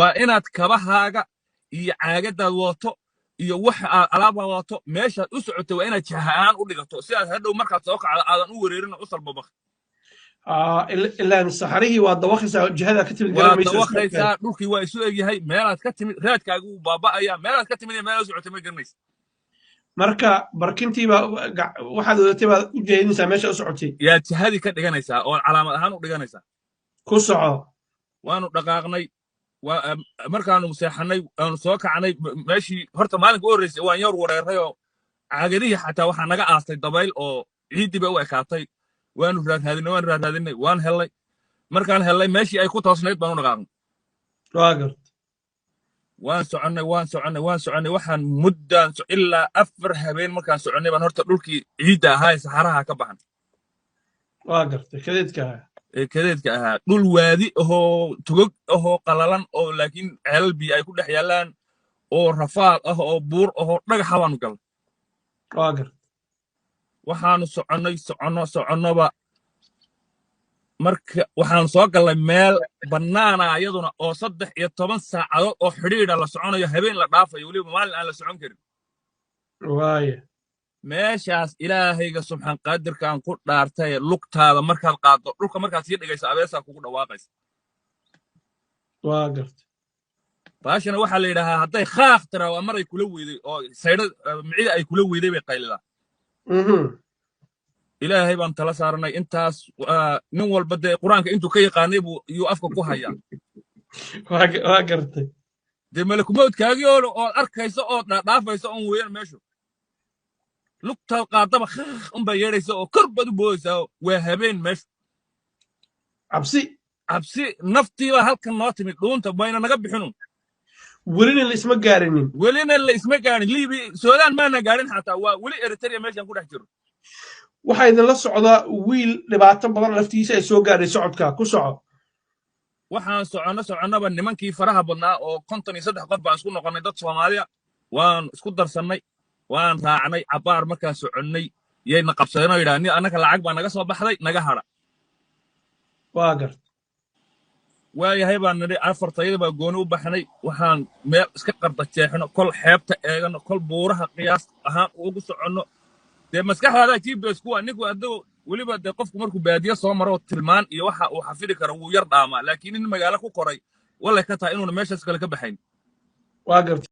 waa inaad kabahaaga iyo caagadaad wato iyo wax aad alaab wato meeshaad u socotay waa inaad jahaan u dhigato si aad hadhow markaad soo kacdo aadan u wareerin u salbabaq ilaa saxarihii waa dawaqaysaa jihada ka timid waa dawaqaysaa dhulkii waa isu egyahay meelaad ka timid raadkaaga uu baaba'aya meelaad ka timid meelaad u socotay ma garanaysa marka barkintiiba waxaad wadatay baad u jeedinaysaa meesha u socotay yaa jihadii ka dhiganaysaa oo calaamad ahaan u dhiganaysaa ku soco waanu dhaqaaqnay markaanu seexanay aanu soo kacnay meeshii horta maalinka u horreysay waan yar wareeray oo caagadihii xataa waxaa naga aastay dabayl oo ciiddii bay u ekaatay waanu raadraadinay waan hellay markaan hellay meeshii ay ku toosnayd baan u dhaqaaqnay waa gart waan soconnay waxaan muddaan ilaa 4 habeen markaan soconnay baan horta dhulkii ciidda ahaa ee saxaraha ka baxan waa gartay kadeedka ahaa dhul waadi ahoo tugog ahoo qalalan oo laakiin ceelal biyo ay ku dhex yaallaan oo rafaad ah oo buur ahoo dhagaxa baanu galnay waa gart waxaanu soconnoba marka waxaanu soo gallay meel bannaana iyaduna oo 13 saacadood oo xidhiidha la soconayo habeen la dhaafayo weliba maalin aan la socon karin waaye meeshaas ilaahayga subxaan qaadirkaan ku dhaartay lugtaada markaad qaaddo dhulka markaad sii dhigayso abeesaa kugu dhawaaqaysa waa gartay baashana waxaa la yidhaahaa hadday khaaq tiraa waa maray kula weyday oo saydha micida ay kula weyday bay qaylidaa ilaahay baan tala saaranay intaas nin walba dee qur-aanka intuu ka yaqaanay yuu afka ku hayaa waa gartay dee malakumowdkaagii ood arkayso ood dhaafayso oon weeyaan meeshu lugtaad qaadaba khaaq unbaa yeedhaysa oo kor baad u boodaysaa waa habeen meeshu cabsi naftiibaa halkan noo timid dhuunta mayna naga bixinun welina la isma gaarin liibi suudaan maana gaarin xataa waa weli eritrea meeshaan ku dhex jiro waxaa idinla socdaa wiil dhibaato badan laftiisa ay soo gaadhay socodka ku soco waxaan soconnaba nimankii faraha badnaa oo 53 qof baan isku noqonnay dad Soomaaliya waan isku darsannay waan raacnay cabaar markaan soconnay yayna qabsadeen oo yidhahdeen annaka lacag baa naga soo baxday naga hadha waa gart waayahay baan nidhi afartayda baa gooni u baxnay waxaan meel iska qarda jeexno kol xeebta eegano kol buuraha qiyaas ahaan ugu soconno dee maskaxdaada GPS kuwa ninku adoo weliba dee qofku markuu baadiyo soo maro tilmaan iyo waxa uu xafidi karo wuu yar dhaamaa laakiin in magaalo ku koray wallay ka tahay inuuna meeshaas kale ka baxayn waa gart